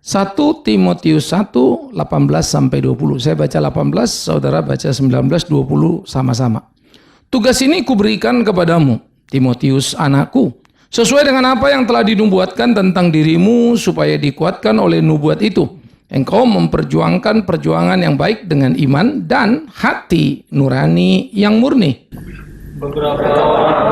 1 Timotius 1, 18-20. Saya baca 18, saudara baca 19, 20 sama-sama. Tugas ini kuberikan kepadamu, Timotius anakku, sesuai dengan apa yang telah dinubuatkan tentang dirimu, supaya dikuatkan oleh nubuat itu. Engkau memperjuangkan perjuangan yang baik dengan iman dan hati nurani yang murni. Beberapa orang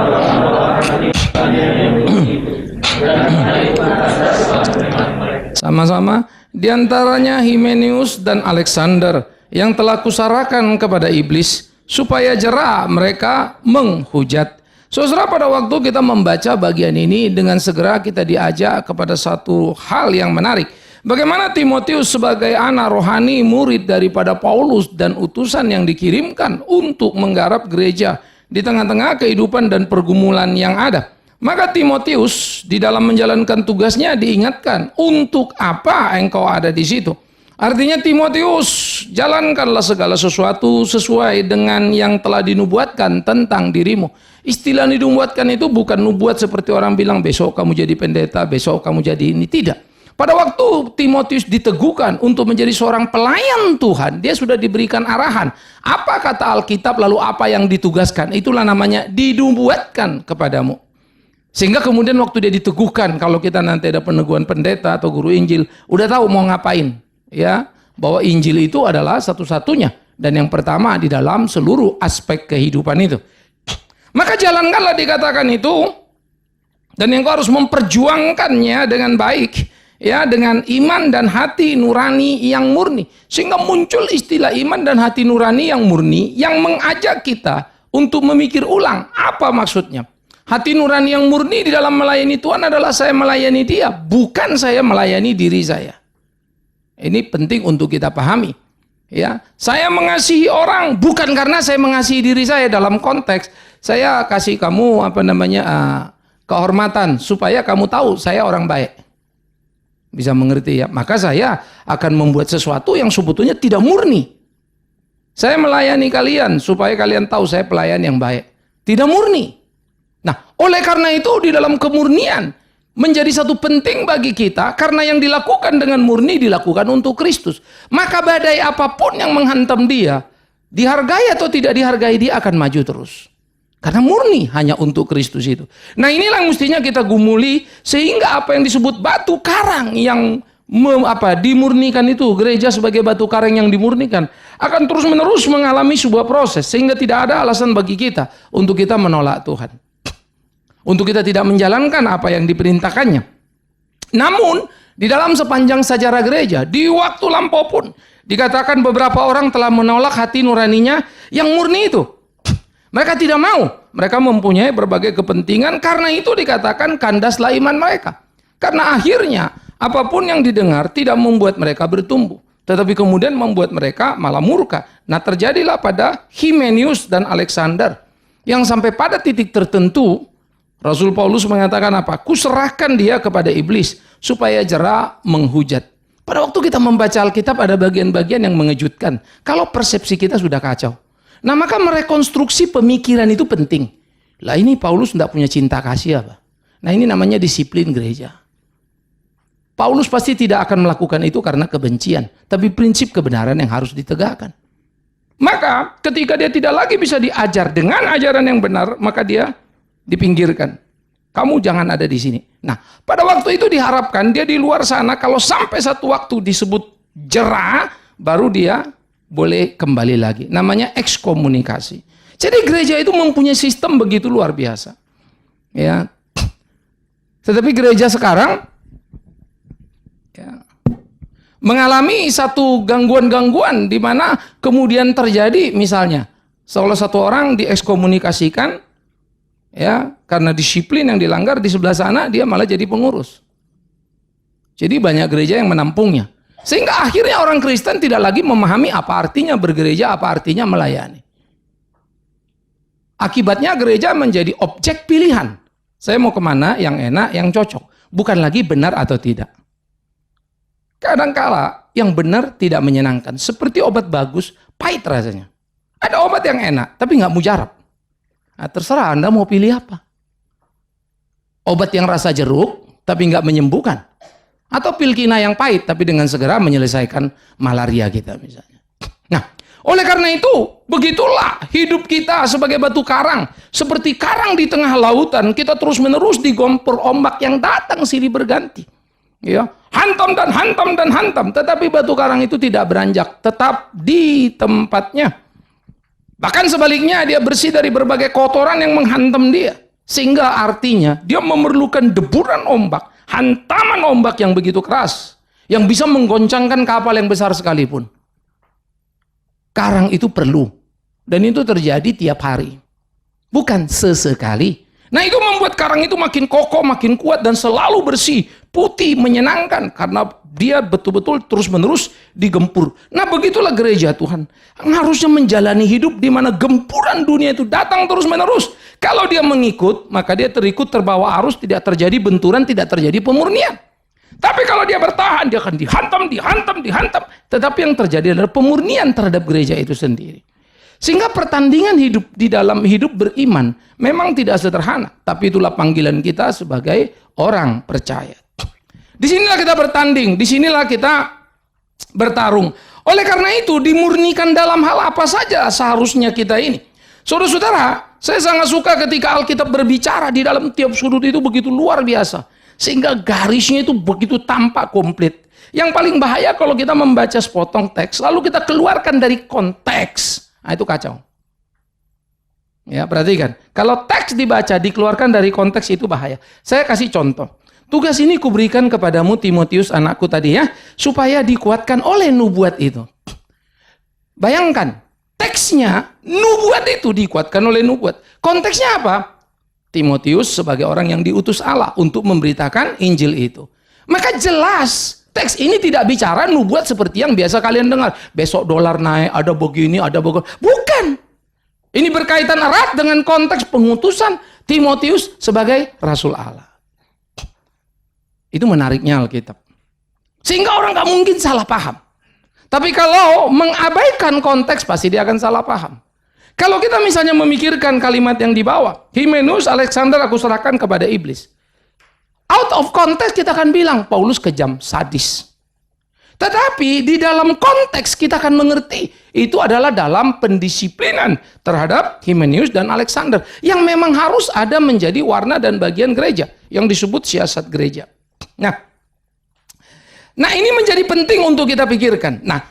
sama-sama, diantaranya Himenius dan Alexander yang telah kusarahkan kepada iblis supaya jera mereka menghujat. Saudara, pada waktu kita membaca bagian ini, dengan segera kita diajak kepada satu hal yang menarik. Bagaimana Timotius sebagai anak rohani, murid daripada Paulus dan utusan yang dikirimkan untuk menggarap gereja di tengah-tengah kehidupan dan pergumulan yang ada. Maka Timotius di dalam menjalankan tugasnya diingatkan, untuk apa engkau ada di situ? Artinya Timotius, jalankanlah segala sesuatu sesuai dengan yang telah dinubuatkan tentang dirimu. Istilah dinubuatkan itu bukan nubuat seperti orang bilang besok kamu jadi pendeta, besok kamu jadi ini. Tidak. Pada waktu Timotius diteguhkan untuk menjadi seorang pelayan Tuhan, dia sudah diberikan arahan. Apa kata Alkitab, lalu apa yang ditugaskan? Itulah namanya dinubuatkan kepadamu. Sehingga kemudian waktu dia diteguhkan, kalau kita nanti ada peneguhan pendeta atau guru Injil, udah tahu mau ngapain. Ya, bahwa Injil itu adalah satu-satunya. Dan yang pertama di dalam seluruh aspek kehidupan itu. Maka jalankanlah dikatakan itu. Dan engkau harus memperjuangkannya dengan baik. Ya, dengan iman dan hati nurani yang murni. Sehingga muncul istilah iman dan hati nurani yang murni yang mengajak kita untuk memikir ulang apa maksudnya. Hati nurani yang murni di dalam melayani Tuhan adalah saya melayani Dia, bukan saya melayani diri saya. Ini penting untuk kita pahami. Ya, saya mengasihi orang bukan karena saya mengasihi diri saya, dalam konteks saya kasih kamu kehormatan supaya kamu tahu saya orang baik. Bisa mengerti ya? Maka saya akan membuat sesuatu yang sebetulnya tidak murni. Saya melayani kalian supaya kalian tahu saya pelayan yang baik. Tidak murni. Nah, oleh karena itu di dalam kemurnian menjadi satu penting bagi kita, karena yang dilakukan dengan murni dilakukan untuk Kristus. Maka badai apapun yang menghantam dia, dihargai atau tidak dihargai, dia akan maju terus. Karena murni hanya untuk Kristus itu. Nah, inilah yang mestinya kita gumuli, sehingga apa yang disebut batu karang yang dimurnikan itu, gereja sebagai batu karang yang dimurnikan, akan terus-menerus mengalami sebuah proses, sehingga tidak ada alasan bagi kita untuk kita menolak Tuhan. Untuk kita tidak menjalankan apa yang diperintahkannya. Namun, di dalam sepanjang sejarah gereja, di waktu lampau pun, dikatakan beberapa orang telah menolak hati nuraninya yang murni itu. Mereka tidak mau. Mereka mempunyai berbagai kepentingan, karena itu dikatakan kandaslah iman mereka. Karena akhirnya, apapun yang didengar tidak membuat mereka bertumbuh. Tetapi kemudian membuat mereka malah murka. Nah, terjadilah pada Himenius dan Alexander. Yang sampai pada titik tertentu, Rasul Paulus mengatakan apa? Kuserahkan dia kepada iblis supaya jera menghujat. Pada waktu kita membaca Alkitab ada bagian-bagian yang mengejutkan. Kalau persepsi kita sudah kacau. Nah, maka merekonstruksi pemikiran itu penting. Lah, ini Paulus tidak punya cinta kasih apa? Nah, ini namanya disiplin gereja. Paulus pasti tidak akan melakukan itu karena kebencian. Tapi prinsip kebenaran yang harus ditegakkan. Maka ketika dia tidak lagi bisa diajar dengan ajaran yang benar, maka dia dipinggirkan. Kamu jangan ada di sini. Nah, pada waktu itu diharapkan dia di luar sana, kalau sampai satu waktu disebut jera, baru dia boleh kembali lagi. Namanya ekskomunikasi. Jadi gereja itu mempunyai sistem begitu luar biasa. Ya. Tetapi gereja sekarang ya, mengalami satu gangguan-gangguan di mana kemudian terjadi misalnya salah satu orang diekskomunikasikan, ya, karena disiplin yang dilanggar, di sebelah sana dia malah jadi pengurus. Jadi banyak gereja yang menampungnya. Sehingga akhirnya orang Kristen tidak lagi memahami apa artinya bergereja, apa artinya melayani. Akibatnya gereja menjadi objek pilihan. Saya mau kemana yang enak, yang cocok. Bukan lagi benar atau tidak. Kadangkala yang benar tidak menyenangkan. Seperti obat bagus, pahit rasanya. Ada obat yang enak, tapi nggak mujarab. Nah, terserah Anda mau pilih apa. Obat yang rasa jeruk, tapi nggak menyembuhkan. Atau pil kina yang pahit, tapi dengan segera menyelesaikan malaria kita misalnya. Nah, oleh karena itu, begitulah hidup kita sebagai batu karang. Seperti karang di tengah lautan, kita terus-menerus digompor ombak yang datang silih berganti. Ya, hantam dan hantam dan hantam. Tetapi batu karang itu tidak beranjak, tetap di tempatnya. Bahkan sebaliknya, dia bersih dari berbagai kotoran yang menghantam dia. Sehingga artinya, dia memerlukan deburan ombak, hantaman ombak yang begitu keras, yang bisa menggoncangkan kapal yang besar sekalipun. Karang itu perlu. Dan itu terjadi tiap hari. Bukan sesekali. Nah, itu membuat karang itu makin kokoh, makin kuat, dan selalu bersih, putih, menyenangkan. Karena dia betul-betul terus-menerus digempur. Nah, begitulah gereja Tuhan. Harusnya menjalani hidup di mana gempuran dunia itu datang terus-menerus. Kalau dia mengikut, maka dia terikut terbawa arus, tidak terjadi benturan, tidak terjadi pemurnian. Tapi kalau dia bertahan, dia akan dihantam. Tetapi yang terjadi adalah pemurnian terhadap gereja itu sendiri. Sehingga pertandingan hidup di dalam hidup beriman memang tidak sederhana. Tapi itulah panggilan kita sebagai orang percaya. Disinilah kita bertanding, disinilah kita bertarung. Oleh karena itu, dimurnikan dalam hal apa saja seharusnya kita ini. Saudara-saudara, saya sangat suka ketika Alkitab berbicara di dalam tiap sudut itu begitu luar biasa. Sehingga garisnya itu begitu tampak komplit. Yang paling bahaya kalau kita membaca sepotong teks, lalu kita keluarkan dari konteks. Nah, itu kacau. Ya, perhatikan. Kalau teks dibaca, dikeluarkan dari konteks, itu bahaya. Saya kasih contoh. Tugas ini kuberikan kepadamu, Timotius, anakku tadi ya, supaya dikuatkan oleh nubuat itu. Bayangkan, teksnya, nubuat itu dikuatkan oleh nubuat. Konteksnya apa? Timotius sebagai orang yang diutus Allah untuk memberitakan Injil itu. Maka jelas teks ini tidak bicara nubuat seperti yang biasa kalian dengar. Besok dolar naik, ada begini, ada begini. Bukan. Ini berkaitan erat dengan konteks pengutusan Timotius sebagai Rasul Allah. Itu menariknya Alkitab. Sehingga orang gak mungkin salah paham. Tapi kalau mengabaikan konteks, pasti dia akan salah paham. Kalau kita misalnya memikirkan kalimat yang di bawah, Hymenaeus, Alexander aku serahkan kepada iblis. Out of context kita akan bilang, Paulus kejam, sadis. Tetapi di dalam konteks kita akan mengerti, itu adalah dalam pendisiplinan terhadap Hymenaeus dan Alexander. Yang memang harus ada menjadi warna dan bagian gereja, yang disebut siasat gereja. Nah ini menjadi penting untuk kita pikirkan. Nah,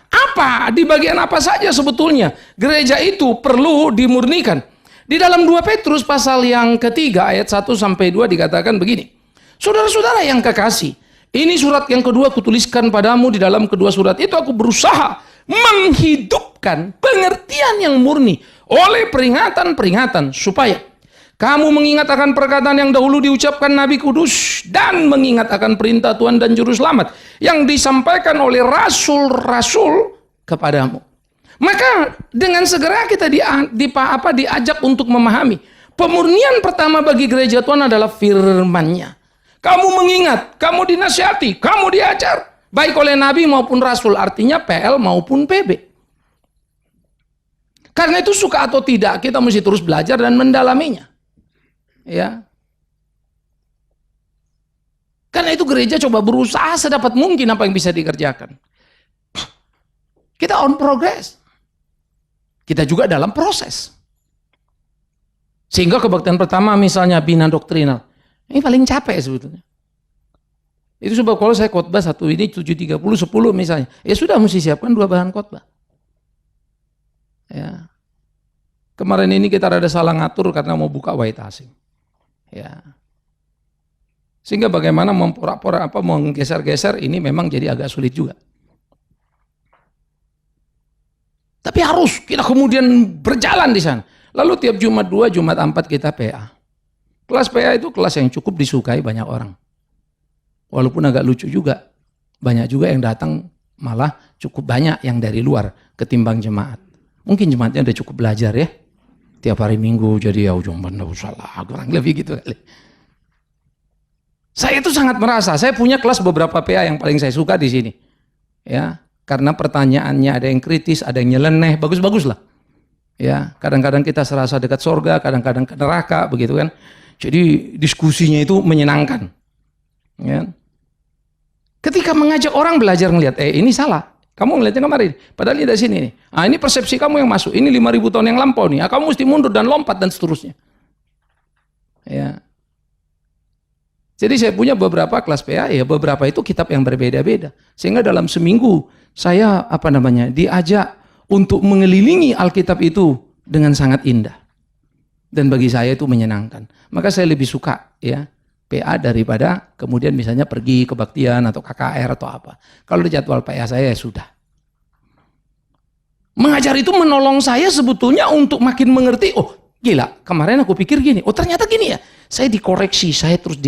di bagian apa saja sebetulnya gereja itu perlu dimurnikan? Di dalam 2 Petrus pasal yang ketiga ayat 1 sampai 2 dikatakan begini. Saudara-saudara yang kekasih, ini surat yang kedua kutuliskan padamu. Di dalam kedua surat itu aku berusaha menghidupkan pengertian yang murni oleh peringatan-peringatan supaya kamu mengingat akan perkataan yang dahulu diucapkan Nabi Kudus dan mengingat akan perintah Tuhan dan Juru Selamat yang disampaikan oleh rasul-rasul kepadamu. Maka dengan segera kita diajak untuk memahami. Pemurnian pertama bagi gereja Tuhan adalah firman-Nya. Kamu mengingat, kamu dinasihati, kamu diajar. Baik oleh Nabi maupun Rasul, artinya PL maupun PB. Karena itu suka atau tidak, kita mesti terus belajar dan mendalaminya. Ya. Karena itu gereja coba berusaha sedapat mungkin apa yang bisa dikerjakan. Kita on progress. Kita juga dalam proses. Sehingga kebaktian pertama misalnya bina doktrinal. Ini paling capek sebetulnya. Itu sebab kalau saya khotbah satu ini 7:30 10 misalnya. Ya sudah mesti siapkan 2 bahan khotbah. Ya. Kemarin ini kita rada salah ngatur karena mau buka white asing. Ya. Sehingga bagaimana memporak-porak menggeser-geser ini memang jadi agak sulit juga. Tapi harus kita kemudian berjalan di sana. Lalu tiap Jumat 2, Jumat 4 kita PA. Kelas PA itu kelas yang cukup disukai banyak orang. Walaupun agak lucu juga. Banyak juga yang datang malah cukup banyak yang dari luar ketimbang jemaat. Mungkin jemaatnya udah cukup belajar ya. Tiap hari Minggu jadi ya ujung benda salah, kurang lebih gitu kali. Saya itu sangat merasa, saya punya kelas beberapa PA yang paling saya suka di sini. Ya, karena pertanyaannya ada yang kritis, ada yang nyeleneh, bagus-bagus lah. Ya, kadang-kadang kita serasa dekat surga, kadang-kadang ke neraka, begitu kan. Jadi diskusinya itu menyenangkan. Ya. Ketika mengajak orang belajar ngelihat, ini salah. Kamu ngelihatnya kemarin, padahal ini dari sini nih. Ini persepsi kamu yang masuk. Ini 5.000 tahun yang lampau nih. Kamu mesti mundur dan lompat dan seterusnya. Ya. Jadi saya punya beberapa kelas PA, ya beberapa itu kitab yang berbeda-beda. Sehingga dalam seminggu saya diajak untuk mengelilingi Alkitab itu dengan sangat indah. Dan bagi saya itu menyenangkan. Maka saya lebih suka ya PA daripada kemudian misalnya pergi kebaktian atau KKR atau apa. Kalau di jadwal PA saya ya sudah. Mengajar itu menolong saya sebetulnya untuk makin mengerti, gila, kemarin aku pikir gini, ternyata gini ya. Saya dikoreksi, saya terus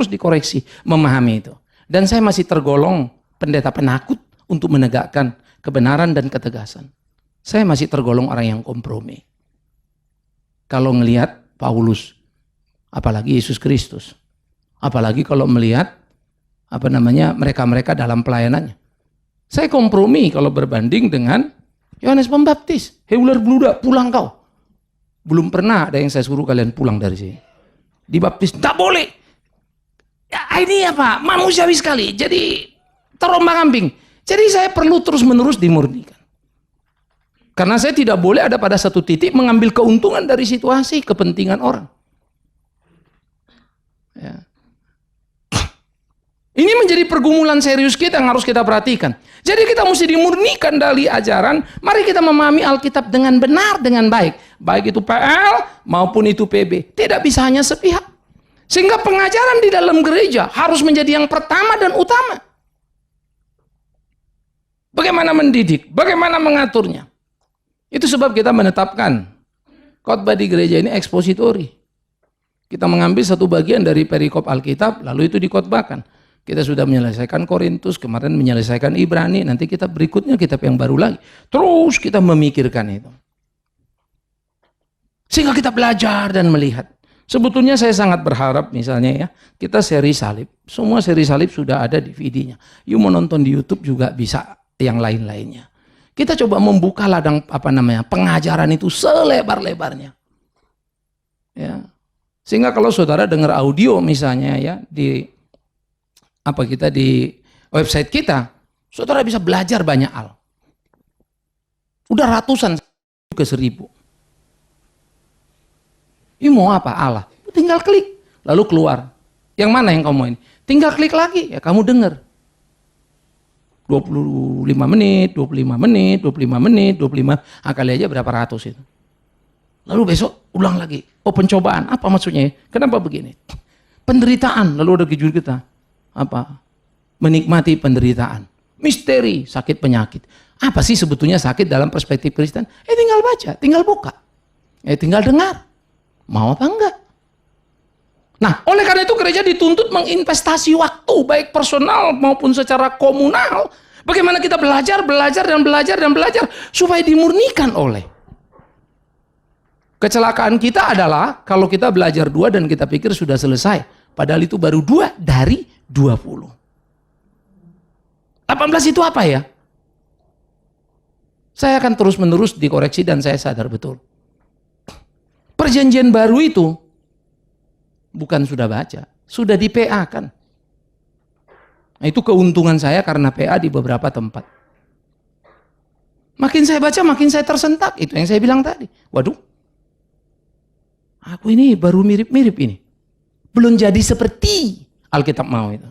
dikoreksi, memahami itu. Dan saya masih tergolong pendeta penakut untuk menegakkan kebenaran dan ketegasan. Saya masih tergolong orang yang kompromi. Kalau ngelihat Paulus, apalagi Yesus Kristus, apalagi kalau melihat mereka-mereka dalam pelayanannya. Saya kompromi kalau berbanding dengan Yohanes Pembaptis. Hei ular beludak, pulang kau. Belum pernah ada yang saya suruh kalian pulang dari sini. Dibaptis, tak boleh. Ya, ini apa? Manusiawi sekali. Jadi terombang-ambing. Jadi saya perlu terus-menerus dimurnikan. Karena saya tidak boleh ada pada satu titik mengambil keuntungan dari situasi kepentingan orang. Ya. Ini menjadi pergumulan serius kita yang harus kita perhatikan. Jadi kita mesti dimurnikan dari ajaran. Mari kita memahami Alkitab dengan benar, dengan baik. Baik itu PL maupun itu PB. Tidak bisa hanya sepihak. Sehingga pengajaran di dalam gereja harus menjadi yang pertama dan utama. Bagaimana mendidik, bagaimana mengaturnya. Itu sebab kita menetapkan khotbah di gereja ini ekspositori. Kita mengambil satu bagian dari perikop Alkitab, lalu itu dikhotbahkan. Kita sudah menyelesaikan Korintus, kemarin menyelesaikan Ibrani, nanti kita berikutnya kitab yang baru lagi. Terus kita memikirkan itu. Sehingga kita belajar dan melihat. Sebetulnya saya sangat berharap misalnya ya, kita seri salib. Semua seri salib sudah ada DVD-nya. You mau nonton di YouTube juga bisa yang lain-lainnya. Kita coba membuka ladang pengajaran itu selebar-lebarnya. Ya. Sehingga kalau saudara dengar audio misalnya ya di website kita, saudara bisa belajar banyak hal. Udah ratusan ke 1.000. Ini mau apa Allah? Tinggal klik, lalu keluar. Yang mana yang kamu mau ini? Tinggal klik lagi, ya kamu dengar. 25 menit, 25 menit, 25 menit, 25, kali aja berapa ratus itu. Lalu besok ulang lagi. Pencobaan, apa maksudnya? Kenapa begini? Penderitaan, lalu ada judul kita. Menikmati penderitaan. Misteri, sakit penyakit. Apa sih sebetulnya sakit dalam perspektif Kristen? Tinggal baca, tinggal buka. Tinggal dengar. Mau apa enggak? Nah, oleh karena itu gereja dituntut menginvestasi waktu, baik personal maupun secara komunal. Bagaimana kita belajar, supaya dimurnikan oleh. Kecelakaan kita adalah kalau kita belajar 2 dan kita pikir sudah selesai. Padahal itu baru 2 dari 20. 18 itu apa ya? Saya akan terus-menerus dikoreksi dan saya sadar betul. Perjanjian baru itu bukan sudah baca, sudah di PA kan. Nah, itu keuntungan saya karena PA di beberapa tempat. Makin saya baca, makin saya tersentak. Itu yang saya bilang tadi. Waduh, aku ini baru mirip-mirip ini. Belum jadi seperti Alkitab mau itu.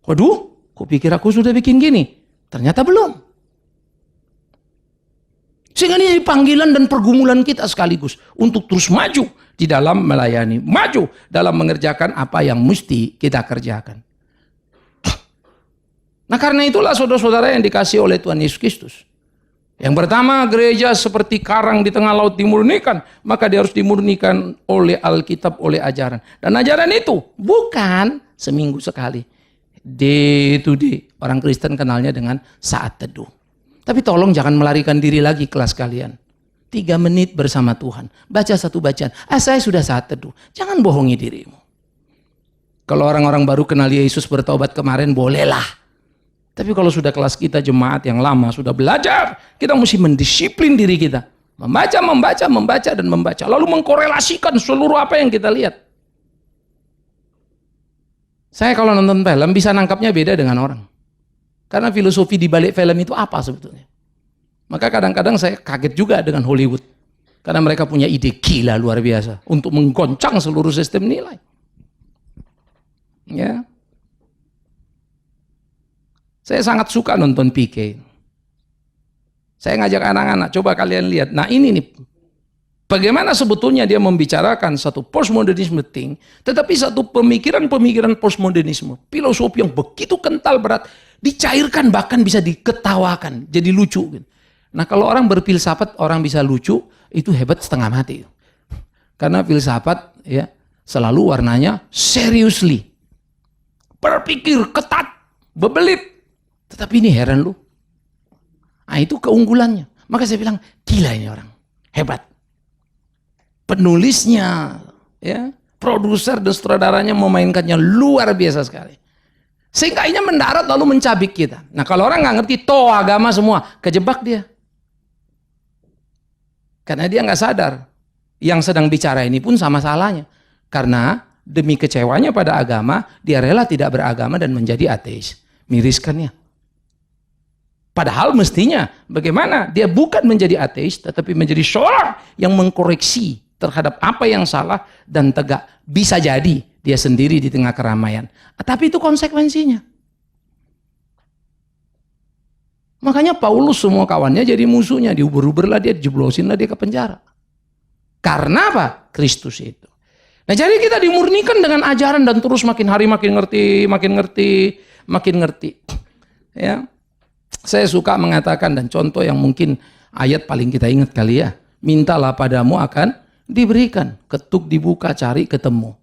Waduh, kok pikir aku sudah bikin gini? Ternyata belum. Sehingga ini panggilan dan pergumulan kita sekaligus untuk terus maju di dalam melayani, maju dalam mengerjakan apa yang mesti kita kerjakan. Nah, karena itulah saudara-saudara yang dikasih oleh Tuhan Yesus Kristus. Yang pertama, gereja seperti karang di tengah laut dimurnikan, maka dia harus dimurnikan oleh Alkitab, oleh ajaran. Dan ajaran itu bukan seminggu sekali. Day to day. Orang Kristen kenalnya dengan saat teduh. Tapi tolong jangan melarikan diri lagi kelas kalian. 3 menit bersama Tuhan. Baca satu bacaan. Saya sudah saat teduh. Jangan bohongi dirimu. Kalau orang-orang baru kenal Yesus bertobat kemarin, bolehlah. Tapi kalau sudah kelas kita jemaat yang lama, sudah belajar, kita mesti mendisiplin diri kita. Membaca, dan membaca. Lalu mengkorelasikan seluruh apa yang kita lihat. Saya kalau nonton film bisa nangkapnya beda dengan orang. Karena filosofi di balik film itu apa sebetulnya. Maka kadang-kadang saya kaget juga dengan Hollywood. Karena mereka punya ide gila luar biasa untuk menggoncang seluruh sistem nilai. Ya. Saya sangat suka nonton PK. Saya ngajak anak-anak, coba kalian lihat. Nah ini nih, bagaimana sebetulnya dia membicarakan satu postmodernisme thing, tetapi satu pemikiran-pemikiran postmodernisme, filosofi yang begitu kental berat, dicairkan bahkan bisa diketawakan, jadi lucu. Nah kalau orang berfilsafat, orang bisa lucu, itu hebat setengah mati. Karena filsafat ya selalu warnanya seriously, berpikir ketat, bebelit. Tetapi ini heran lu. Nah itu keunggulannya. Maka saya bilang, gila ini orang, hebat. Penulisnya, ya, produser dan sutradaranya memainkannya luar biasa sekali. Sehingga ini mendarat lalu mencabik kita. Nah kalau orang nggak ngerti toh agama semua, kejebak dia. Karena dia nggak sadar, yang sedang bicara ini pun sama salahnya. Karena demi kecewanya pada agama, dia rela tidak beragama dan menjadi ateis. Miriskannya. Padahal mestinya bagaimana dia bukan menjadi ateis tetapi menjadi seorang yang mengkoreksi terhadap apa yang salah dan tegak. Bisa jadi dia sendiri di tengah keramaian. Tapi itu konsekuensinya. Makanya Paulus semua kawannya jadi musuhnya. Diuber-uberlah dia, dijeblosinlah dia ke penjara. Karena apa? Kristus itu. Nah jadi kita dimurnikan dengan ajaran dan terus makin hari makin ngerti. Ya. Saya suka mengatakan dan contoh yang mungkin ayat paling kita ingat kali ya. Mintalah padamu akan diberikan. Ketuk dibuka, cari ketemu.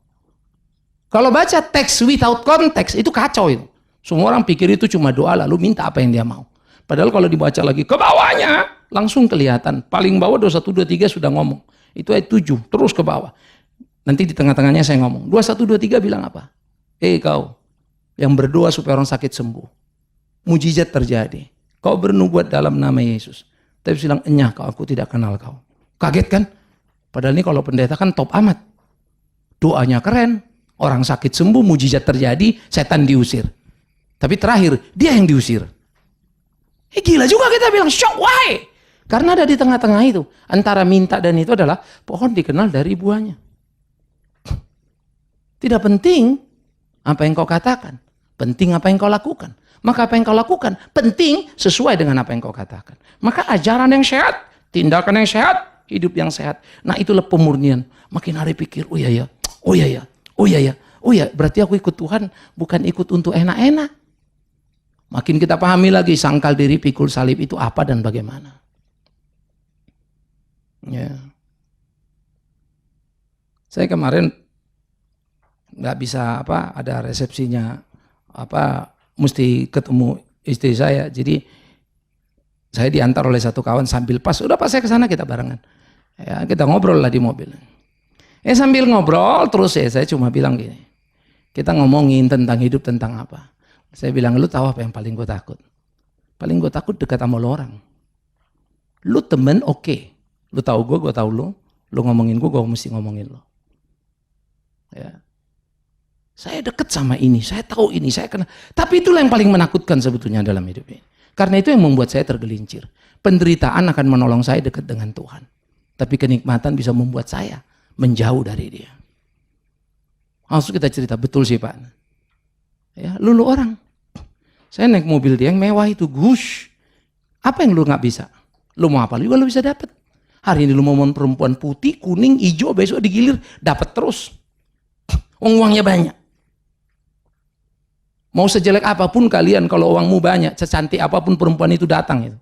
Kalau baca teks without context itu kacau itu. Semua orang pikir itu cuma doa lalu minta apa yang dia mau. Padahal kalau dibaca lagi ke bawahnya langsung kelihatan. Paling bawah 21, 23 sudah ngomong. Itu ayat 7 terus ke bawah. Nanti di tengah-tengahnya saya ngomong. 21, 23 bilang apa? Kau yang berdoa supaya orang sakit sembuh. Mujizat terjadi. Kau bernubuat dalam nama Yesus. Tapi bilang, enyah kau, aku tidak kenal kau. Kaget kan? Padahal ini kalau pendeta kan top amat. Doanya keren. Orang sakit sembuh, mujizat terjadi, setan diusir. Tapi terakhir, dia yang diusir. Gila juga kita bilang, shock, why? Karena ada di tengah-tengah itu. Antara minta dan itu adalah pohon dikenal dari buahnya. Tidak penting apa yang kau katakan. Penting apa yang kau lakukan. Maka apa yang kau lakukan penting sesuai dengan apa yang kau katakan. Maka ajaran yang sehat, tindakan yang sehat, hidup yang sehat. Nah itulah pemurnian. Makin hari pikir, oh iya ya. Berarti aku ikut Tuhan bukan ikut untuk enak-enak. Makin kita pahami lagi sangkal diri pikul salib itu apa dan bagaimana. Ya. Saya kemarin nggak bisa ada resepsinya mesti ketemu istri saya, jadi saya diantar oleh satu kawan sambil pas saya ke sana kita barengan, ya kita ngobrol lah di mobil. Sambil ngobrol terus saya cuma bilang gini, kita ngomongin tentang hidup tentang apa? Saya bilang lu tahu apa yang paling gue takut? Paling gue takut dekat sama lo orang. Lu temen oke, lu tahu gue tahu lu ngomongin gue mesti ngomongin lo. Ya. Saya dekat sama ini, saya tahu ini, saya kenal. Tapi itulah yang paling menakutkan sebetulnya dalam hidup ini. Karena itu yang membuat saya tergelincir. Penderitaan akan menolong saya dekat dengan Tuhan. Tapi kenikmatan bisa membuat saya menjauh dari dia. Langsung kita cerita, betul sih Pak. Ya, lu orang. Saya naik mobil dia yang mewah itu, gush. Apa yang lu gak bisa? Lu mau apa? Lu juga lu bisa dapat. Hari ini lu mau perempuan putih, kuning, hijau, besok digilir, dapat terus. Uangnya banyak. Mau sejelek apapun kalian, kalau uangmu banyak, secantik apapun perempuan itu datang itu.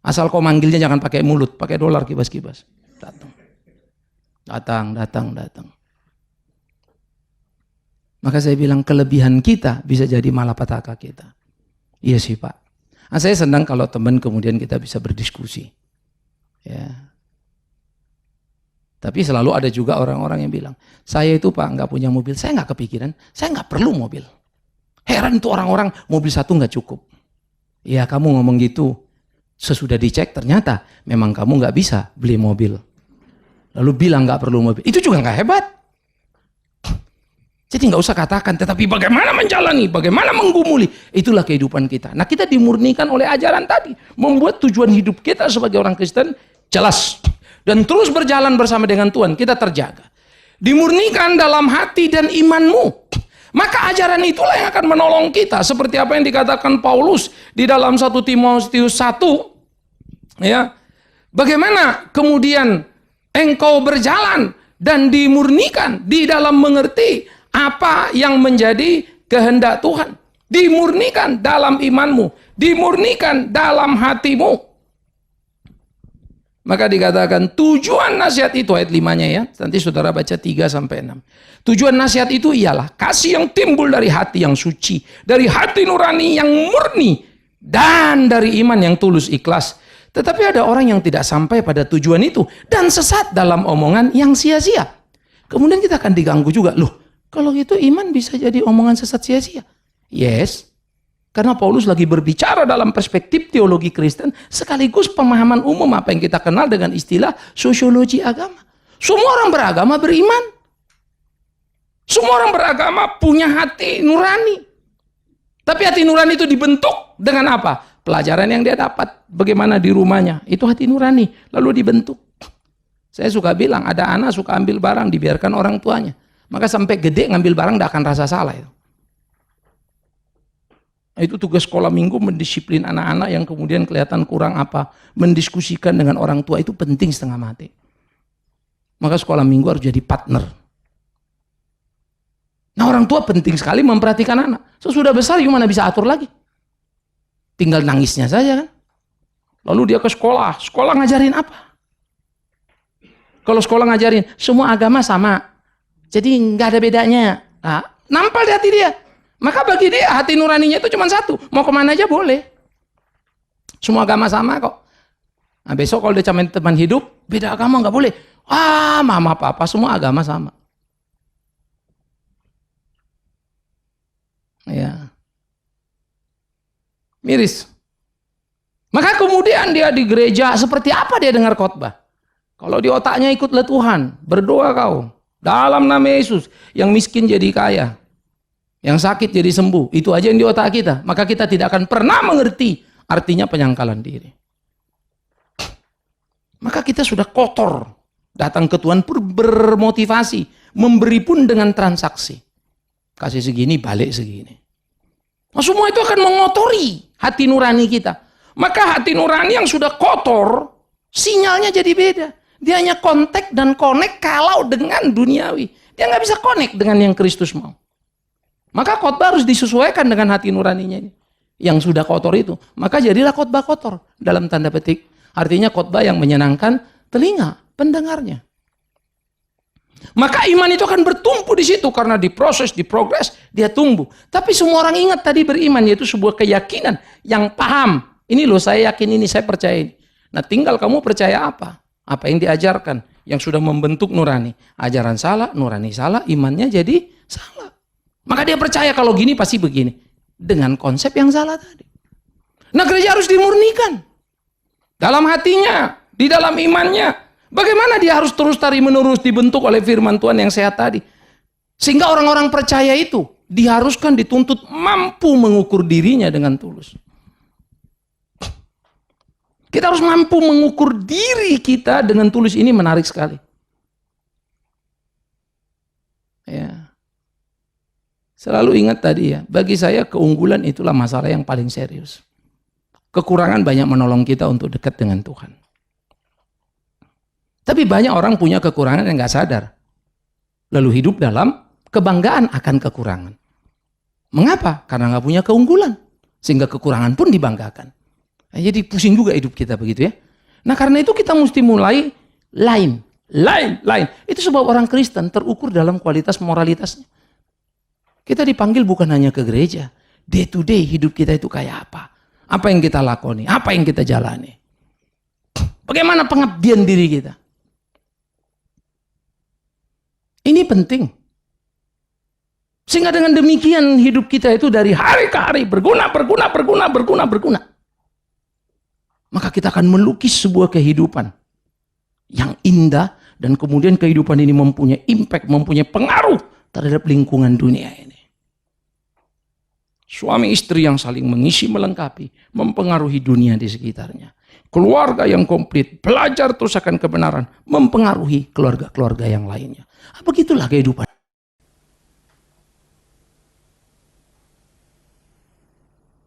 Asal kau manggilnya jangan pakai mulut, pakai dolar kibas-kibas. Datang. Maka saya bilang kelebihan kita bisa jadi malapetaka kita. Iya sih Pak. Nah, saya senang kalau teman kemudian kita bisa berdiskusi. Ya. Tapi selalu ada juga orang-orang yang bilang, saya itu Pak nggak punya mobil, saya nggak kepikiran, saya nggak perlu mobil. Heran itu orang-orang mobil satu nggak cukup. Ya kamu ngomong gitu, sesudah dicek ternyata memang kamu nggak bisa beli mobil. Lalu bilang nggak perlu mobil, itu juga nggak hebat. Jadi nggak usah katakan, tetapi bagaimana menjalani, bagaimana menggumuli, itulah kehidupan kita. Nah, kita dimurnikan oleh ajaran tadi, membuat tujuan hidup kita sebagai orang Kristen jelas dan terus berjalan bersama dengan Tuhan, kita terjaga. Dimurnikan dalam hati dan imanmu. Maka ajaran itulah yang akan menolong kita, seperti apa yang dikatakan Paulus di dalam 1 Timotius 1, ya. Bagaimana kemudian engkau berjalan dan dimurnikan di dalam mengerti apa yang menjadi kehendak Tuhan. Dimurnikan dalam imanmu, dimurnikan dalam hatimu. Maka dikatakan tujuan nasihat itu, ayat 5-nya ya. Nanti saudara baca 3-6. Tujuan nasihat itu ialah kasih yang timbul dari hati yang suci, dari hati nurani yang murni, dan dari iman yang tulus ikhlas. Tetapi ada orang yang tidak sampai pada tujuan itu dan sesat dalam omongan yang sia-sia. Kemudian kita akan diganggu juga. Loh, kalau gitu iman bisa jadi omongan sesat sia-sia. Yes. Karena Paulus lagi berbicara dalam perspektif teologi Kristen sekaligus pemahaman umum apa yang kita kenal dengan istilah sosiologi agama. Semua orang beragama beriman. Semua orang beragama punya hati nurani. Tapi hati nurani itu dibentuk dengan apa? Pelajaran yang dia dapat. Bagaimana di rumahnya. Itu hati nurani. Lalu dibentuk. Saya suka bilang ada anak suka ambil barang dibiarkan orang tuanya. Maka sampai gede ngambil barang tidak akan rasa salah itu. Itu tugas sekolah minggu mendisiplin anak-anak yang kemudian kelihatan kurang apa. Mendiskusikan dengan orang tua itu penting setengah mati. Maka sekolah minggu harus jadi partner. Nah, orang tua penting sekali memperhatikan anak. Sesudah besar gimana bisa atur lagi? Tinggal nangisnya saja kan. Lalu dia ke sekolah. Sekolah ngajarin apa? Kalau sekolah ngajarin semua agama sama. Jadi nggak ada bedanya. Nah, nampal di hati dia. Maka bagi dia hati nuraninya itu cuma satu. Mau kemana aja boleh. Semua agama sama kok. Nah, besok kalau dia teman hidup, beda agama nggak boleh. Ah, mama papa semua agama sama. Ya. Miris. Maka kemudian dia di gereja, seperti apa dia dengar khotbah? Kalau di otaknya ikutlah Tuhan, berdoa kau. Dalam nama Yesus, yang miskin jadi kaya, yang sakit jadi sembuh. Itu aja yang di otak kita. Maka kita tidak akan pernah mengerti artinya penyangkalan diri. Maka kita sudah kotor. Datang ke Tuhan pun bermotivasi. Memberi pun dengan transaksi. Kasih segini, balik segini. Nah, semua itu akan mengotori hati nurani kita. Maka hati nurani yang sudah kotor, sinyalnya jadi beda. Dia hanya kontak dan connect kalau dengan duniawi. Dia nggak bisa connect dengan yang Kristus mau. Maka khotbah harus disesuaikan dengan hati nuraninya ini. Yang sudah kotor itu. Maka jadilah khotbah kotor. Dalam tanda petik. Artinya khotbah yang menyenangkan telinga pendengarnya. Maka iman itu akan bertumpu di situ. Karena diproses, diprogres, dia tumbuh. Tapi semua orang ingat tadi beriman. Yaitu sebuah keyakinan yang paham. Ini loh saya yakin ini, saya percaya ini. Nah tinggal kamu percaya apa? Apa yang diajarkan yang sudah membentuk nurani. Ajaran salah, nurani salah, imannya jadi salah. Maka dia percaya kalau gini pasti begini. Dengan konsep yang salah tadi. Nah gereja harus dimurnikan. Dalam hatinya, di dalam imannya. Bagaimana dia harus terus menerus dibentuk oleh firman Tuhan yang sehat tadi. Sehingga orang-orang percaya itu diharuskan dituntut mampu mengukur dirinya dengan tulus. Kita harus mampu mengukur diri kita dengan tulus. Ini menarik sekali. Ya. Selalu ingat tadi ya, bagi saya keunggulan itulah masalah yang paling serius. Kekurangan banyak menolong kita untuk dekat dengan Tuhan. Tapi banyak orang punya kekurangan yang nggak sadar. Lalu hidup dalam kebanggaan akan kekurangan. Mengapa? Karena nggak punya keunggulan. Sehingga kekurangan pun dibanggakan. Jadi pusing juga hidup kita begitu ya. Nah karena itu kita mesti mulai lain. Itu sebab orang Kristen terukur dalam kualitas moralitasnya. Kita dipanggil bukan hanya ke gereja. Day to day hidup kita itu kayak apa? Apa yang kita lakoni? Apa yang kita jalani? Bagaimana pengabdian diri kita? Ini penting. Sehingga dengan demikian hidup kita itu dari hari ke hari berguna. Maka kita akan melukis sebuah kehidupan yang indah dan kemudian kehidupan ini mempunyai impact, mempunyai pengaruh terhadap lingkungan dunia ini. Suami istri yang saling mengisi melengkapi, mempengaruhi dunia di sekitarnya. Keluarga yang komplit, belajar terus akan kebenaran, mempengaruhi keluarga-keluarga yang lainnya. Begitulah kehidupan.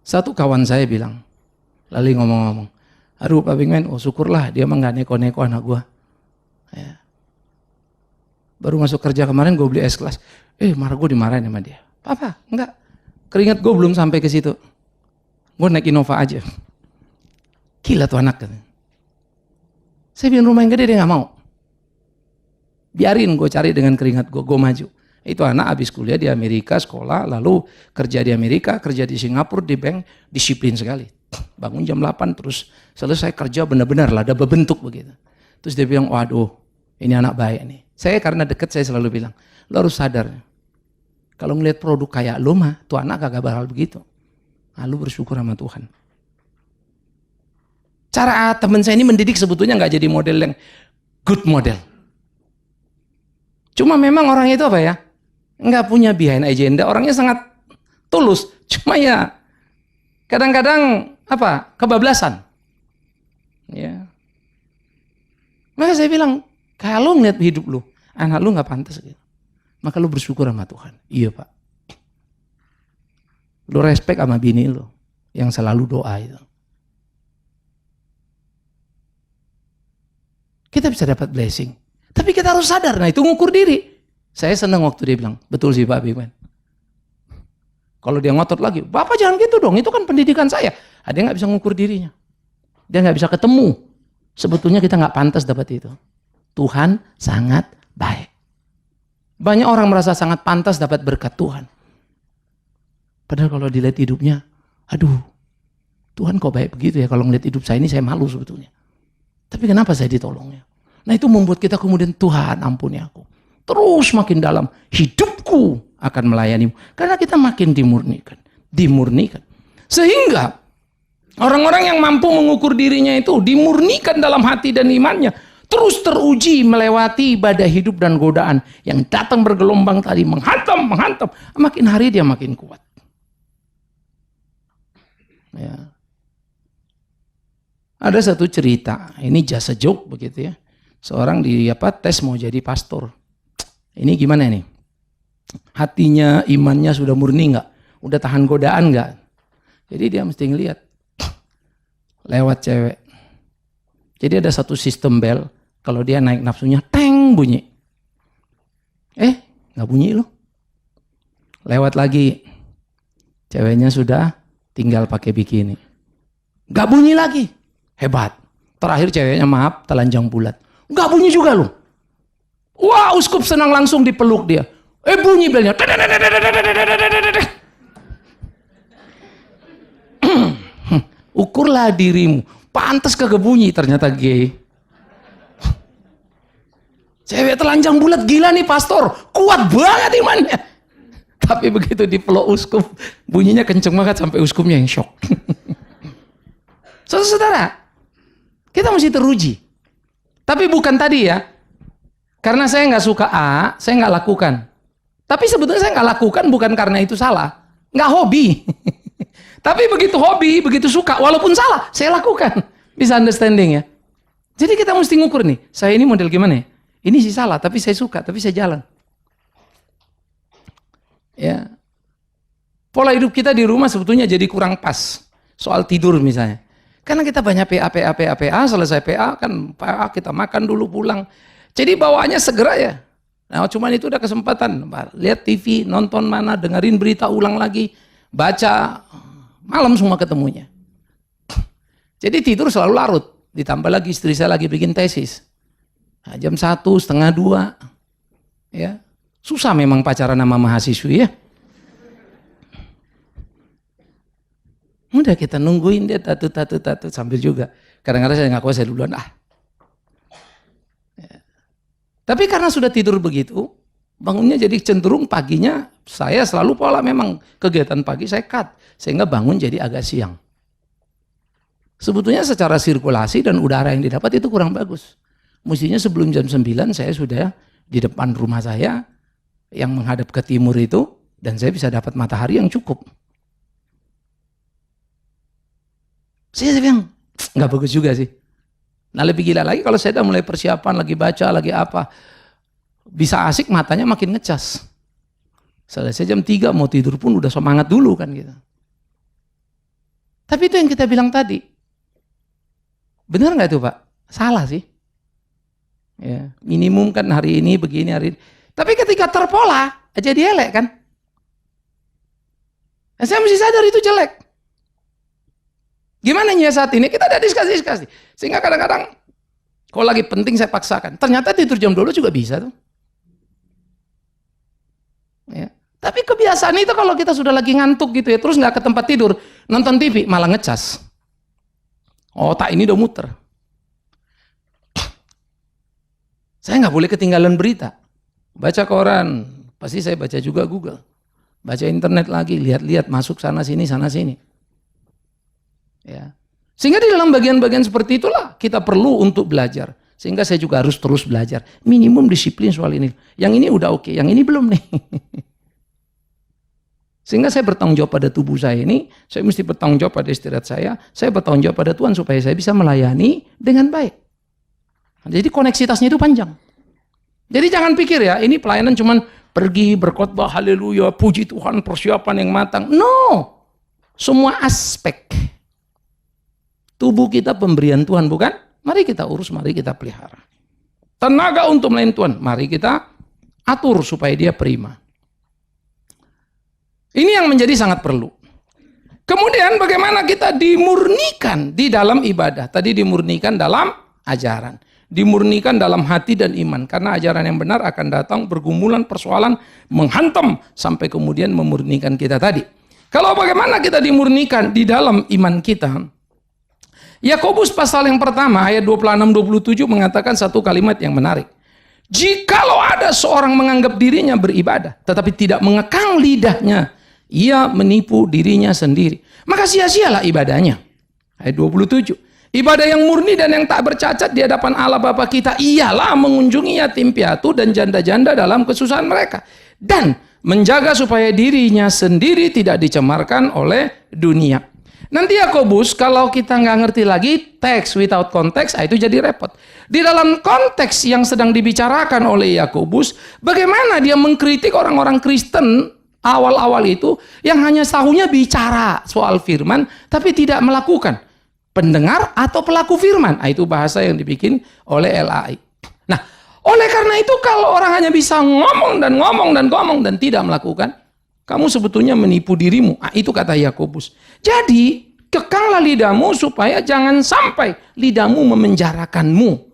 Satu kawan saya bilang, lalu ngomong-ngomong, aduh Pak Bingmen, oh syukurlah dia mah nggak neko-neko anak gua. Ya. Baru masuk kerja kemarin gue beli es kelas, marah gue dimarahin sama dia. Papa, enggak, keringat gue belum sampai ke situ. Gue naik Innova aja. Gila tuh anak. Saya bikin rumah yang gede dia nggak mau. Biarin gue cari dengan keringat gue maju. Itu anak habis kuliah di Amerika, sekolah, lalu kerja di Amerika, kerja di Singapura, di bank, disiplin sekali. Bangun jam 8, terus selesai kerja benar-benar lah, ada berbentuk begitu. Terus dia bilang, waduh, ini anak baik nih. Saya karena deket, saya selalu bilang, lo harus sadar, kalau ngeliat produk kayak lo mah, tuh anak kagak bakal begitu. Nah, lo bersyukur sama Tuhan. Cara teman saya ini mendidik sebetulnya nggak jadi model yang good model. Cuma memang orang itu apa ya? Nggak punya behind agenda, orangnya sangat tulus. Cuma ya kadang-kadang apa? Kebablasan. Ya. Maka saya bilang, kalau ngeliat hidup lu, anak lu nggak pantas gitu. Maka lu bersyukur sama Tuhan. Iya Pak. Lu respect sama bini lu yang selalu doa itu. Kita bisa dapat blessing. Tapi kita harus sadar, nah itu ngukur diri. Saya senang waktu dia bilang, betul sih Pak Bingmen. Kalau dia ngotot lagi, Bapak jangan gitu dong, itu kan pendidikan saya. Dia nggak bisa ngukur dirinya. Dia nggak bisa ketemu. Sebetulnya kita nggak pantas dapat itu. Tuhan sangat baik. Banyak orang merasa sangat pantas dapat berkat Tuhan. Padahal kalau dilihat hidupnya, aduh, Tuhan kok baik begitu ya, kalau ngeliat hidup saya ini saya malu sebetulnya. Tapi kenapa saya ditolongnya? Nah itu membuat kita kemudian, Tuhan ampuni aku. Terus makin dalam, hidupku akan melayanimu. Karena kita makin dimurnikan. Sehingga orang-orang yang mampu mengukur dirinya itu dimurnikan dalam hati dan imannya. Terus teruji melewati badai hidup dan godaan yang datang bergelombang tadi. Menghantam. Makin hari dia makin kuat. Ya. Ada satu cerita, ini jasa joke begitu ya. Seorang tes mau jadi pastor. Ini gimana nih? Hatinya, imannya sudah murni nggak? Udah tahan godaan nggak? Jadi dia mesti ngelihat lewat cewek. Jadi ada satu sistem bel, kalau dia naik nafsunya, teng bunyi. Nggak bunyi loh. Lewat lagi, ceweknya sudah tinggal pakai bikini. Nggak bunyi lagi. Hebat. Terakhir ceweknya maaf, telanjang bulat. Nggak bunyi juga loh. Wah, uskup senang langsung dipeluk dia. Bunyi belnya. Ukurlah dirimu. Pantas kagak bunyi, ternyata gay. Cewek telanjang bulat, gila nih pastor. Kuat banget imannya. Tapi begitu dipeluk uskup, bunyinya kenceng banget sampai uskupnya yang shock. Saudara, kita mesti teruji. Tapi bukan tadi ya. Karena saya nggak suka A, saya nggak lakukan. Tapi sebetulnya saya nggak lakukan bukan karena itu salah. Nggak hobi. Tapi begitu hobi, begitu suka, walaupun salah, saya lakukan. Bisa understanding ya. Jadi kita mesti ngukur nih. Saya ini model gimana ya? Ini sih salah, tapi saya suka, tapi saya jalan. Ya. Pola hidup kita di rumah sebetulnya jadi kurang pas. Soal tidur misalnya. Karena kita banyak PA, selesai PA, kan PA kita makan dulu pulang. Jadi bawaannya segera ya. Nah cuman itu udah kesempatan. Lihat TV, nonton mana, dengerin berita ulang lagi. Baca, malam semua ketemunya. Jadi tidur selalu larut. Ditambah lagi istri saya lagi bikin tesis. Nah, jam 1, setengah 2. Ya. Susah memang pacaran sama mahasiswi ya. Udah kita nungguin dia tatu sambil juga. Kadang-kadang saya nggak kuat, saya duluan Ya. Tapi karena sudah tidur begitu, bangunnya jadi cenderung paginya saya selalu pola memang kegiatan pagi saya cut. Sehingga bangun jadi agak siang. Sebetulnya secara sirkulasi dan udara yang didapat itu kurang bagus. Mestinya sebelum jam 9 saya sudah di depan rumah saya yang menghadap ke timur itu, dan saya bisa dapat matahari yang cukup. Saya bilang, nggak bagus juga sih. Nah lebih gila lagi kalau saya udah mulai persiapan, lagi baca, lagi apa. Bisa asik, matanya makin ngecas. Selesai jam 3 mau tidur pun udah semangat dulu kan gitu. Tapi itu yang kita bilang tadi. Benar nggak itu Pak? Salah sih. Ya, minimum kan hari ini begini, hari ini. Tapi ketika terpola, jadi elek kan? Nah, saya mesti sadar itu jelek. Gimana saat ini? Kita ada diskusi. Sehingga kadang-kadang, kalau lagi penting saya paksakan. Ternyata tidur jam 12 juga bisa tuh. Ya. Tapi kebiasaan itu kalau kita sudah lagi ngantuk gitu ya, terus nggak ke tempat tidur, nonton TV malah ngecas. Otak ini udah muter. Saya nggak boleh ketinggalan berita. Baca koran, pasti saya baca juga Google. Baca internet lagi, lihat-lihat, masuk sana sini. Ya. Sehingga di dalam bagian-bagian seperti itulah kita perlu untuk belajar. Sehingga saya juga harus terus belajar. Minimum disiplin soal ini. Yang ini udah oke, yang ini belum nih. Sehingga saya bertanggung jawab pada tubuh saya ini, saya mesti bertanggung jawab pada istirahat saya bertanggung jawab pada Tuhan supaya saya bisa melayani dengan baik. Jadi koneksitasnya itu panjang. Jadi jangan pikir ya, ini pelayanan cuman pergi berkhotbah, haleluya, puji Tuhan, persiapan yang matang. No, semua aspek tubuh kita pemberian Tuhan, bukan? Mari kita urus, mari kita pelihara. Tenaga untuk melayani Tuhan, mari kita atur supaya dia prima. Ini yang menjadi sangat perlu. Kemudian bagaimana kita dimurnikan di dalam ibadah. Tadi dimurnikan dalam ajaran. Dimurnikan dalam hati dan iman. Karena ajaran yang benar akan datang bergumulan persoalan menghantam sampai kemudian memurnikan kita tadi. Kalau bagaimana kita dimurnikan di dalam iman kita. Yakobus pasal yang pertama ayat 26-27 mengatakan satu kalimat yang menarik. Jikalau ada seorang menganggap dirinya beribadah tetapi tidak mengekang lidahnya, ia menipu dirinya sendiri. Maka sia-sialah ibadahnya. Ayat 27. Ibadah yang murni dan yang tak bercacat di hadapan Allah Bapa kita ialah mengunjungi yatim piatu dan janda-janda dalam kesusahan mereka. Dan menjaga supaya dirinya sendiri tidak dicemarkan oleh dunia. Nanti Yakobus kalau kita nggak ngerti lagi teks without konteks, itu jadi repot. Di dalam konteks yang sedang dibicarakan oleh Yakobus, bagaimana dia mengkritik orang-orang Kristen awal-awal itu yang hanya tahunya bicara soal firman tapi tidak melakukan. Pendengar atau pelaku firman. Itu bahasa yang dibikin oleh LAI. Nah, oleh karena itu kalau orang hanya bisa ngomong dan tidak melakukan, kamu sebetulnya menipu dirimu. Itu kata Yakobus. Jadi, kekanglah lidahmu supaya jangan sampai lidahmu memenjarakanmu.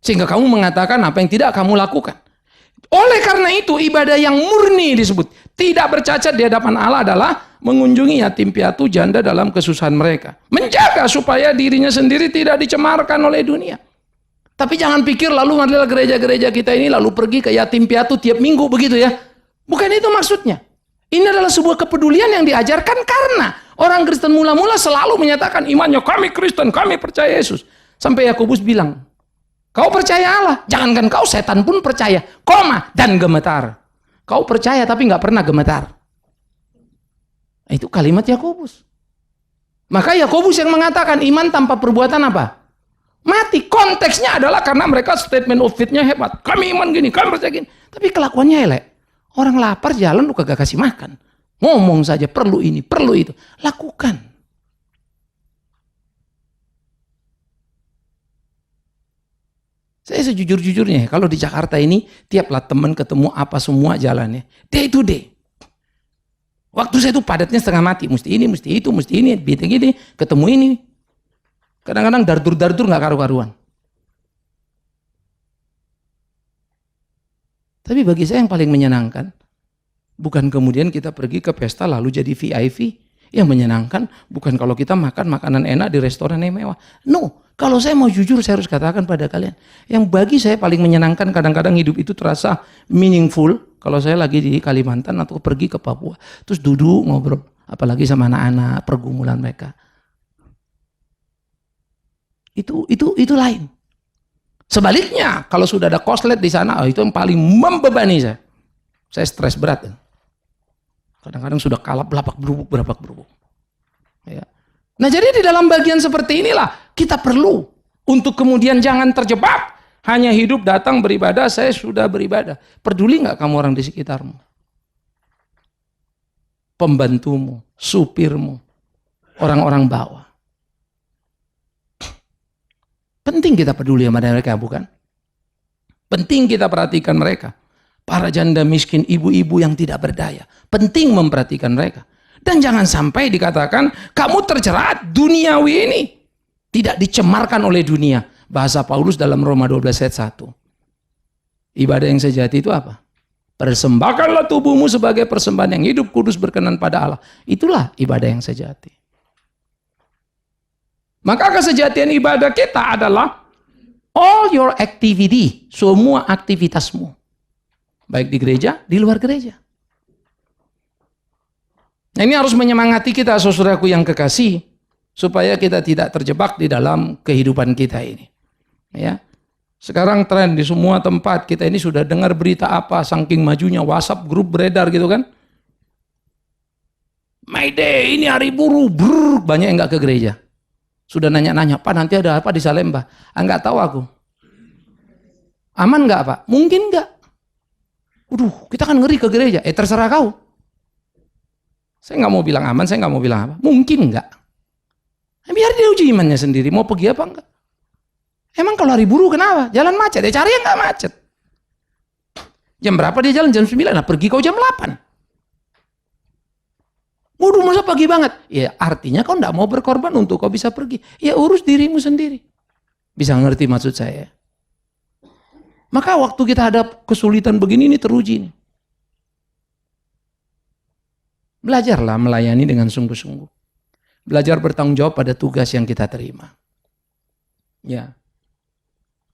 Sehingga kamu mengatakan apa yang tidak kamu lakukan. Oleh karena itu ibadah yang murni disebut tidak bercacat di hadapan Allah adalah mengunjungi yatim piatu janda dalam kesusahan mereka. Menjaga supaya dirinya sendiri tidak dicemarkan oleh dunia. Tapi jangan pikir lalu adalah gereja-gereja kita ini lalu pergi ke yatim piatu tiap minggu begitu ya. Bukan itu maksudnya. Ini adalah sebuah kepedulian yang diajarkan karena orang Kristen mula-mula selalu menyatakan imannya kami Kristen, kami percaya Yesus. Sampai Yakobus bilang, kau percaya Allah, jangankan kau, setan pun percaya, dan gemetar. Kau percaya tapi nggak pernah gemetar. Itu kalimat Yakobus. Maka Yakobus yang mengatakan iman tanpa perbuatan apa? Mati. Konteksnya adalah karena mereka statement of faith-nya hebat. Kami iman gini, kami percaya gini. Tapi kelakuannya elek. Orang lapar jalan lu kagak kasih makan. Ngomong saja perlu ini, perlu itu. Lakukan. Saya sejujur-jujurnya, kalau di Jakarta ini, tiaplah teman ketemu apa semua jalannya. Day to day. Waktu saya itu padatnya setengah mati. Mesti ini, mesti itu, mesti ini, gini, ketemu ini. Kadang-kadang dardur-dardur nggak karu-karuan. Tapi bagi saya yang paling menyenangkan, bukan kemudian kita pergi ke pesta lalu jadi VIP. Yang menyenangkan bukan kalau kita makan makanan enak di restoran yang mewah. No, kalau saya mau jujur saya harus katakan pada kalian. Yang bagi saya paling menyenangkan kadang-kadang hidup itu terasa meaningful. Kalau saya lagi di Kalimantan atau pergi ke Papua. Terus duduk ngobrol. Apalagi sama anak-anak pergumulan mereka. Itu lain. Sebaliknya, kalau sudah ada koslet di sana, itu yang paling membebani saya. Saya stres berat. Kadang-kadang sudah kalap berabak berubuk. Ya. Nah, jadi di dalam bagian seperti inilah kita perlu untuk kemudian jangan terjebak hanya hidup datang beribadah, saya sudah beribadah. Peduli nggak kamu orang di sekitarmu? Pembantumu, supirmu, orang-orang bawah. Penting kita peduli sama mereka, bukan? Penting kita perhatikan mereka. Para janda miskin, ibu-ibu yang tidak berdaya. Penting memperhatikan mereka. Dan jangan sampai dikatakan, kamu terjerat duniawi ini. Tidak dicemarkan oleh dunia. Bahasa Paulus dalam Roma 12 ayat 1. Ibadah yang sejati itu apa? Persembahkanlah tubuhmu sebagai persembahan yang hidup, kudus, berkenan pada Allah. Itulah ibadah yang sejati. Maka kesejatian ibadah kita adalah all your activity, semua aktivitasmu. Baik di gereja, di luar gereja. Nah, ini harus menyemangati kita, saudaraku yang kekasih, supaya kita tidak terjebak di dalam kehidupan kita ini. Ya. Sekarang tren di semua tempat, kita ini sudah dengar berita apa, saking majunya WhatsApp grup beredar gitu kan. Mayday, ini hari buruh, banyak yang nggak ke gereja. Sudah nanya-nanya, Pak nanti ada apa di Salemba? Nggak tahu aku. Aman nggak Pak? Mungkin nggak. Kita kan ngeri ke gereja. Terserah kau. Saya nggak mau bilang aman, saya nggak mau bilang apa. Mungkin nggak. Biar dia uji imannya sendiri, mau pergi apa enggak. Emang kalau hari buruh kenapa? Jalan macet, cari yang nggak macet. Jam berapa dia jalan? Jam 9, nah pergi kau jam 8. Masa pagi banget? Ya artinya kau nggak mau berkorban untuk kau bisa pergi. Ya urus dirimu sendiri. Bisa ngerti maksud saya? Maka waktu kita hadap kesulitan begini ini teruji nih. Belajarlah melayani dengan sungguh-sungguh. Belajar bertanggung jawab pada tugas yang kita terima. Ya.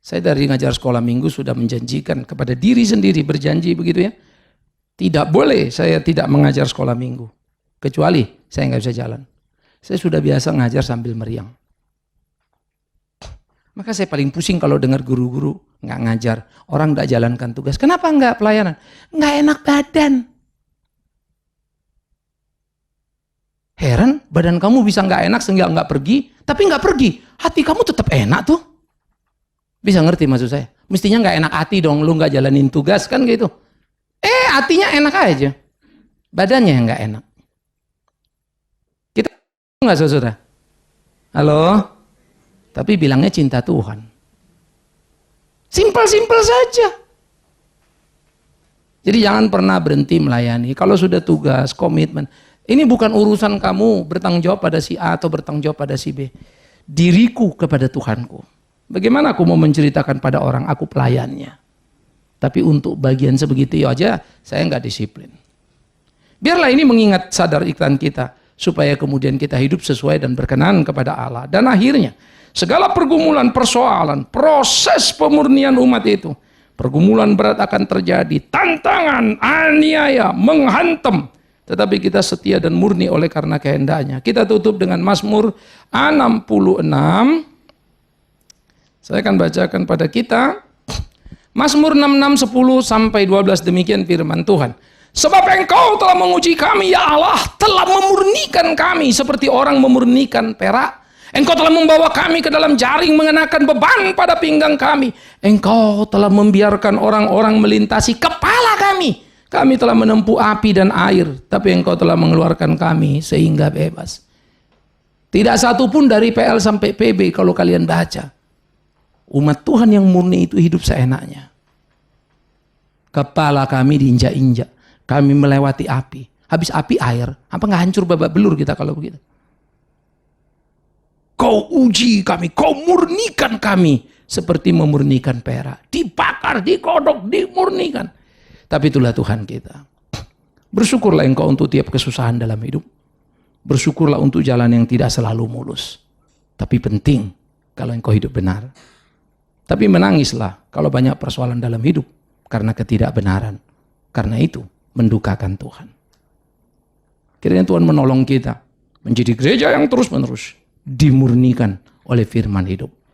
Saya dari ngajar sekolah minggu sudah menjanjikan kepada diri sendiri, berjanji begitu ya. Tidak boleh saya tidak mengajar sekolah minggu. Kecuali saya nggak bisa jalan. Saya sudah biasa ngajar sambil meriang. Maka saya paling pusing kalau dengar guru-guru nggak ngajar. Orang nggak jalankan tugas. Kenapa nggak pelayanan? Nggak enak badan. Heran, badan kamu bisa nggak enak sehingga nggak pergi. Tapi nggak pergi. Hati kamu tetap enak tuh. Bisa ngerti maksud saya? Mestinya nggak enak hati dong. Lu nggak jalanin tugas kan gitu. Hatinya enak aja. Badannya yang nggak enak. Kita nggak saudara? Halo? Tapi bilangnya cinta Tuhan. Simpel-simpel saja. Jadi jangan pernah berhenti melayani. Kalau sudah tugas, komitmen. Ini bukan urusan kamu bertanggung jawab pada si A atau bertanggung jawab pada si B. Diriku kepada Tuhanku. Bagaimana aku mau menceritakan pada orang aku pelayannya. Tapi untuk bagian sebegitu aja saya nggak disiplin. Biarlah ini mengingat sadar iklan kita. Supaya kemudian kita hidup sesuai dan berkenan kepada Allah. Dan akhirnya segala pergumulan, persoalan, proses pemurnian umat itu. Pergumulan berat akan terjadi. Tantangan, aniaya, menghantam. Tetapi kita setia dan murni oleh karena kehendaknya. Kita tutup dengan Mazmur 66. Saya akan bacakan pada kita. Mazmur 66, 10 sampai 12 demikian firman Tuhan. Sebab engkau telah menguji kami ya Allah, telah memurnikan kami seperti orang memurnikan perak. Engkau telah membawa kami ke dalam jaring, mengenakan beban pada pinggang kami. Engkau telah membiarkan orang-orang melintasi kepala kami. Kami telah menempuh api dan air, tapi engkau telah mengeluarkan kami sehingga bebas. Tidak satu pun dari PL sampai PB kalau kalian baca. Umat Tuhan yang murni itu hidup seenaknya. Kepala kami diinjak-injak. Kami melewati api. Habis api air. Apa nggak hancur babak belur kita kalau begitu? Kau uji kami, kau murnikan kami. Seperti memurnikan perak. Dibakar, dikodok, dimurnikan. Tapi itulah Tuhan kita. Bersyukurlah engkau untuk tiap kesusahan dalam hidup. Bersyukurlah untuk jalan yang tidak selalu mulus. Tapi penting kalau engkau hidup benar. Tapi menangislah kalau banyak persoalan dalam hidup. Karena ketidakbenaran. Karena itu mendukakan Tuhan. Kiranya Tuhan menolong kita menjadi gereja yang terus-menerus dimurnikan oleh firman hidup.